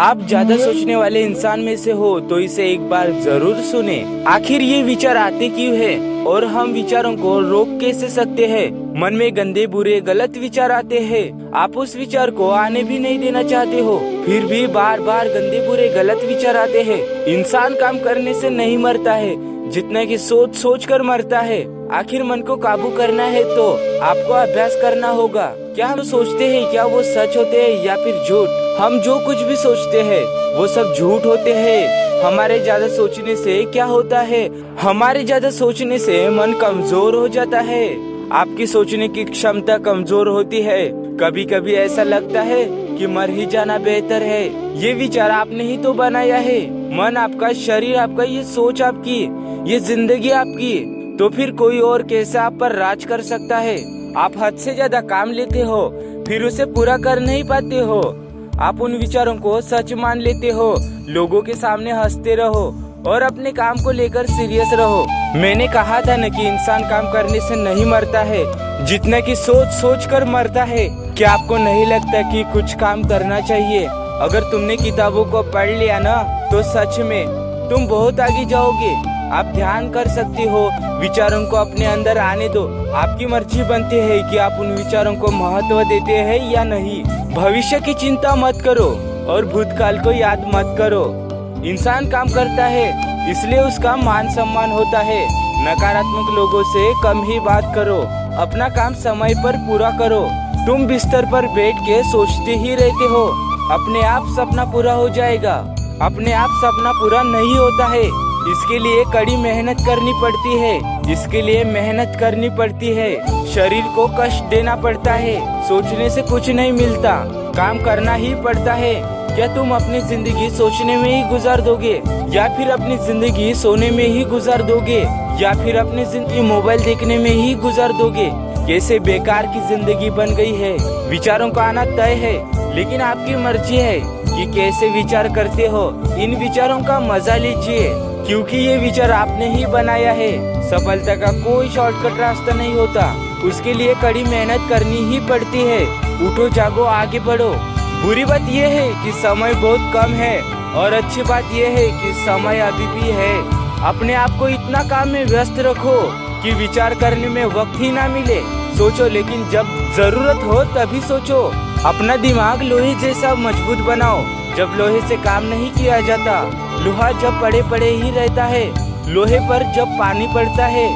आप ज्यादा सोचने वाले इंसान में से हो तो इसे एक बार जरूर सुने। आखिर ये विचार आते क्यों है और हम विचारों को रोक कैसे सकते हैं? मन में गंदे बुरे गलत विचार आते हैं, आप उस विचार को आने भी नहीं देना चाहते हो, फिर भी बार बार गंदे बुरे गलत विचार आते हैं। इंसान काम करने से नहीं मरता है, जितना कि सोच सोच कर मरता है। आखिर मन को काबू करना है तो आपको अभ्यास करना होगा। क्या हम सोचते हैं क्या वो सच होते हैं या फिर झूठ? हम जो कुछ भी सोचते हैं वो सब झूठ होते हैं। हमारे ज्यादा सोचने से क्या होता है? हमारे ज्यादा सोचने से मन कमजोर हो जाता है। आपकी सोचने की क्षमता कमजोर होती है। कभी कभी ऐसा लगता है कि मर ही जाना बेहतर है। ये विचार आपने ही तो बनाया है। मन आपका, शरीर आपका, ये सोच आपकी, ये जिंदगी आपकी। तो फिर कोई और कैसे आप पर राज कर सकता है? आप हद से ज्यादा काम लेते हो, फिर उसे पूरा कर नहीं पाते हो। आप उन विचारों को सच मान लेते हो। लोगों के सामने हंसते रहो और अपने काम को लेकर सीरियस रहो। मैंने कहा था न कि इंसान काम करने से नहीं मरता है, जितना कि सोच सोच कर मरता है। क्या आपको नहीं लगता कि कुछ काम करना चाहिए? अगर तुमने किताबों को पढ़ लिया ना तो सच में तुम बहुत आगे जाओगे। आप ध्यान कर सकते हो, विचारों को अपने अंदर आने दो। आपकी मर्जी बनती है कि आप उन विचारों को महत्व देते हैं या नहीं। भविष्य की चिंता मत करो और भूतकाल को याद मत करो। इंसान काम करता है इसलिए उसका मान सम्मान होता है। नकारात्मक लोगों से कम ही बात करो। अपना काम समय पर पूरा करो। तुम बिस्तर पर बैठ के सोचते ही रहते हो, अपने आप सपना पूरा हो जाएगा। अपने आप सपना पूरा नहीं होता है, इसके लिए कड़ी मेहनत करनी पड़ती है। इसके लिए मेहनत करनी पड़ती है, शरीर को कष्ट देना पड़ता है। सोचने से कुछ नहीं मिलता, काम करना ही पड़ता है। क्या तुम अपनी जिंदगी सोचने में ही गुजार दोगे या फिर अपनी जिंदगी सोने में ही गुजार दोगे या फिर अपनी जिंदगी मोबाइल देखने में ही गुजार दोगे? कैसे बेकार की जिंदगी बन गई है। विचारों का आना तय है, लेकिन आपकी मर्जी है कि कैसे विचार करते हो। इन विचारों का मजा लीजिए, क्योंकि ये विचार आपने ही बनाया है। सफलता का कोई शॉर्टकट रास्ता नहीं होता, उसके लिए कड़ी मेहनत करनी ही पड़ती है। उठो जागो, आगे बढ़ो। बुरी बात ये है कि समय बहुत कम है और अच्छी बात ये है कि समय अभी भी है। अपने आप को इतना काम में व्यस्त रखो कि विचार करने में वक्त ही ना मिले। सोचो, लेकिन जब जरूरत हो तभी सोचो। अपना दिमाग लोहे जैसा मजबूत बनाओ। जब लोहे से काम नहीं किया जाता, लोहा जब पड़े पड़े ही रहता है। लोहे पर जब पानी पड़ता है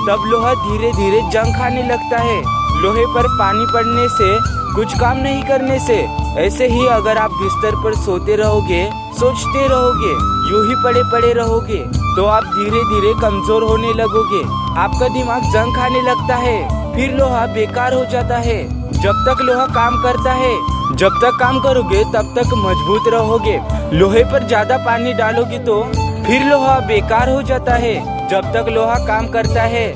तब लोहा धीरे धीरे जंग खाने लगता है। लोहे पर पानी पड़ने से, कुछ काम नहीं करने से। ऐसे ही अगर आप बिस्तर पर सोते रहोगे, सोचते रहोगे, यूं ही पड़े पड़े रहोगे तो आप धीरे धीरे कमजोर होने लगोगे। आपका दिमाग जंग खाने लगता है, फिर लोहा बेकार हो जाता है। जब तक लोहा काम करता है, जब तक काम करोगे तब तक मजबूत रहोगे। लोहे पर ज्यादा पानी डालोगे तो फिर लोहा बेकार हो जाता है। जब तक लोहा काम करता है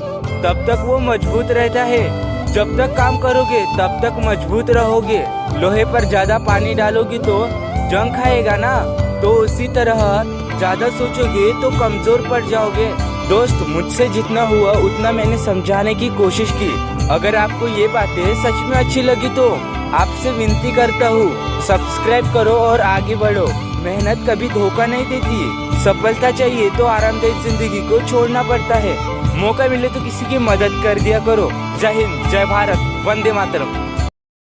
तब तक वो मजबूत रहता है। जब तक काम करोगे तब तक मजबूत रहोगे। लोहे पर ज्यादा पानी डालोगे तो जंग खाएगा ना। तो उसी तरह ज्यादा सोचोगे तो कमजोर पड़ जाओगे। दोस्त, मुझसे जितना हुआ उतना मैंने समझाने की कोशिश की। अगर आपको ये बातें सच में अच्छी लगी तो आपसे विनती करता हूँ, सब्सक्राइब करो और आगे बढ़ो। मेहनत कभी धोखा नहीं देती। सफलता चाहिए तो आरामदायक जिंदगी को छोड़ना पड़ता है। मौका मिले तो किसी की मदद कर दिया करो। जय हिंद, जय भारत, वंदे मातरम।